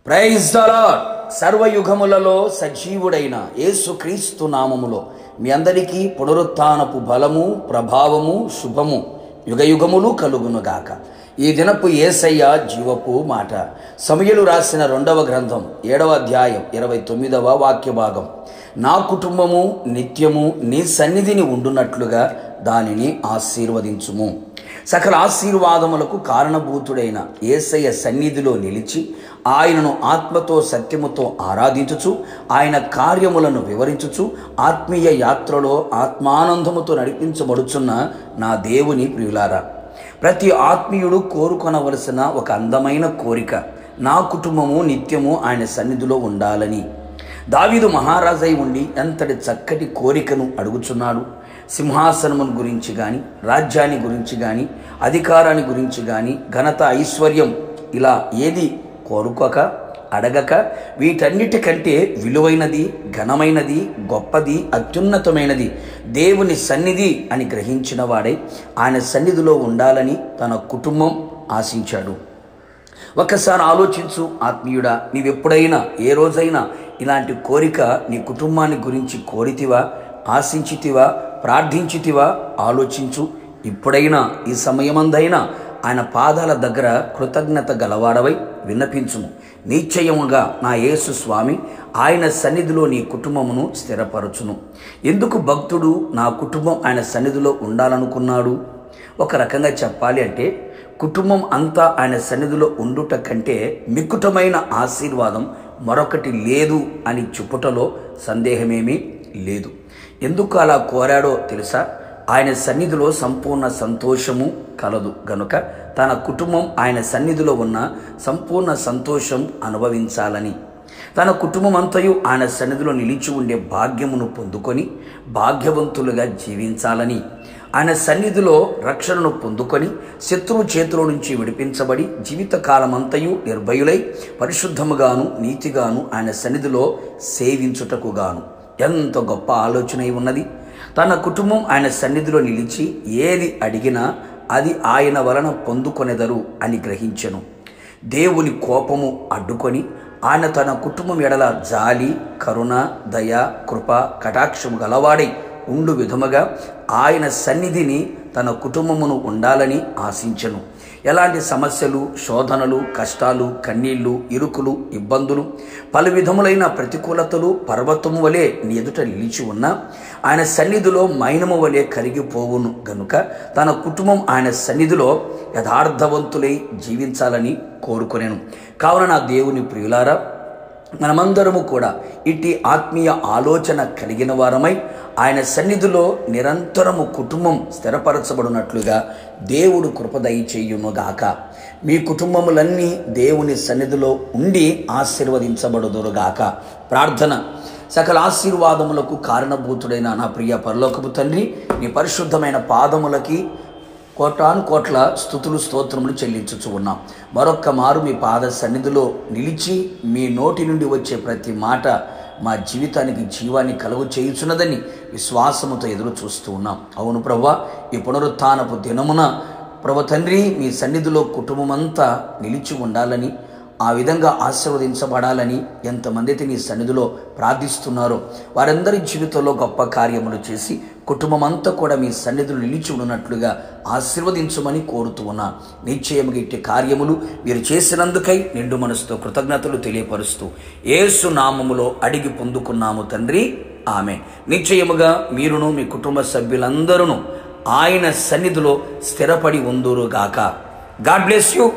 Praise the lord. సర్వయుగములలో సజీవుడైన యేసుక్రీస్తు నామములో మీ అందరికీ పునరుత్థానపు బలము, ప్రభావము, శుభము యుగయుగములు కలుగునుగాక. ఈ దినపు యేసయ్య జీవపు మాట. సమూయేలు రాసిన 2వ గ్రంథం 7వ అధ్యాయం 29వ వాక్య భాగం. నా కుటుంబము నిత్యము నీ సన్నిధిని ఉండునట్లుగా దానిని ఆశీర్వదించుము. సకల ఆశీర్వాదములకు కారణభూతుడైన యేసయ్య సన్నిధిలో నిలిచి ఆయనను ఆత్మతో సత్యముతో ఆరాధించుచు ఆయన కార్యములను వివరించుచు ఆత్మీయ యాత్రలో ఆత్మానందముతో నడిపించబడుచున్న నా దేవుని ప్రియులారా, ప్రతి ఆత్మీయుడు కోరుకొనవలసిన ఒక అందమైన కోరిక నా కుటుంబము నిత్యము ఆయన సన్నిధిలో ఉండాలని. దావీదు మహారాజై ఉండి ఎంతటి చక్కటి కోరికను అడుగుచున్నాడు. సింహాసనమును గురించి కానీ, రాజ్యాన్ని గురించి కానీ, అధికారాన్ని గురించి కానీ, ఘనత, ఐశ్వర్యం ఇలా ఏది కోరుకోక అడగక వీటన్నిటికంటే విలువైనది, ఘనమైనది, గొప్పది, అత్యున్నతమైనది దేవుని సన్నిధి అని గ్రహించిన వాడై ఆయన సన్నిధిలో ఉండాలని తన కుటుంబం ఆశించాడు. ఒక్కసారి ఆలోచించు ఆత్మీయుడా, నీవెప్పుడైనా ఏ రోజైనా ఇలాంటి కోరిక నీ కుటుంబాన్ని గురించి కోరితివా, ఆశించితివా, ప్రార్థించితివా? ఆలోచించు. ఇప్పుడైనా ఈ సమయమందైనా ఆయన పాదాల దగ్గర కృతజ్ఞత గలవాడవై విన్నపించుము. నిశ్చయముగా నా యేసు స్వామి ఆయన సన్నిధిలో నీ కుటుంబమును స్థిరపరచును. ఎందుకు భక్తుడు నా కుటుంబం ఆయన సన్నిధిలో ఉండాలనుకున్నాడు? ఒక రకంగా చెప్పాలి అంటే కుటుంబం అంతా ఆయన సన్నిధిలో ఉండుట కంటే మిక్కుటమైన ఆశీర్వాదం మరొకటి లేదు అని చెప్పుటలో సందేహమేమీ లేదు. ఎందుకు అలా కోరాడో తెలుసా? ఆయన సన్నిధిలో సంపూర్ణ సంతోషము కలదు గనుక తన కుటుంబం ఆయన సన్నిధిలో ఉన్న సంపూర్ణ సంతోషం అనుభవించాలని, తన కుటుంబం అంతయు ఆయన సన్నిధిలో నిలిచి ఉండే భాగ్యమును పొందుకొని భాగ్యవంతులుగా జీవించాలని, ఆయన సన్నిధిలో రక్షణను పొందుకొని శత్రువు చేతుల నుంచి విడిపించబడి జీవితకాలమంతయు నిర్భయులై పరిశుద్ధముగాను నీతిగాను ఆయన సన్నిధిలో సేవించుటకుగాను. ఎంత గొప్ప ఆలోచన ఉన్నది! తన కుటుంబం ఆయన సన్నిధిలో నిలిచి ఏది అడిగినా అది ఆయన వలన పొందుకొనెదరు అని గ్రహించెను. దేవుని కోపము అడ్డుకొని ఆయన తన కుటుంబం ఎడల జాలి, కరుణ, దయ, కృప, కటాక్షము గలవాడై ఉండు విధముగా ఆయన సన్నిధిని తన కుటుంబమును ఉండాలని ఆశించెను. ఎలాంటి సమస్యలు, శోధనలు, కష్టాలు, కన్నీళ్లు, ఇరుకులు, ఇబ్బందులు, పలు విధములైన ప్రతికూలతలు పర్వతము వలె నీ ఎదుట నిలిచి ఉన్నా ఆయన సన్నిధిలో మైనము వలె కరిగిపోవును గనుక తన కుటుంబం ఆయన సన్నిధిలో యథార్థవంతులై జీవించాలని కోరుకొనేను. కావున నా దేవుని ప్రియులారా, మనమందరము కూడా ఇట్టి ఆత్మీయ ఆలోచన కలిగిన వారమై ఆయన సన్నిధిలో నిరంతరము కుటుంబం స్థిరపరచబడినట్లుగా దేవుడు కృప దయచేయునుగాక. మీ కుటుంబములన్నీ దేవుని సన్నిధిలో ఉండి ఆశీర్వదించబడుదురుగాక. ప్రార్థన. సకల ఆశీర్వాదములకు కారణభూతుడైన నా ప్రియ పరలోకపు తండ్రి, నీ పరిశుద్ధమైన పాదములకి కోటాను కోట్ల స్తుతులు, స్తోత్రములు చెల్లించుచు ఉన్నాం. మరొక్క మారు మీ పాద సన్నిధిలో నిలిచి మీ నోటి నుండి వచ్చే ప్రతి మాట మా జీవితానికి జీవాన్ని కలుగు చేయుచున్నదని విశ్వాసముతో ఎదురు చూస్తూ ఉన్నాం. అవును ప్రభువా, ఈ పునరుత్థానపు దినమున ప్రభు తండ్రి మీ సన్నిధిలో కుటుంబమంతా నిలిచి ఉండాలని, ఆ విధంగా ఆశీర్వదించబడాలని ఎంతమంది అయితే నీ సన్నిధిలో ప్రార్థిస్తున్నారో వారందరి జీవితంలో గొప్ప కార్యములు చేసి కుటుంబం అంతా కూడా మీ సన్నిధిలో నిలిచి ఉన్నట్లుగా ఆశీర్వదించమని కోరుతూ ఉన్నా. నిశ్చయముగా ఇట్టి కార్యములు మీరు చేసినందుకై నిండు మనసుతో కృతజ్ఞతలు తెలియపరుస్తూ యేసు నామములో అడిగి పొందుకున్నాము తండ్రి, ఆమేన్. నిశ్చయముగా మీరును మీ కుటుంబ సభ్యులందరూ ఆయన సన్నిధిలో స్థిరపడి ఉందురుగాక. God bless you.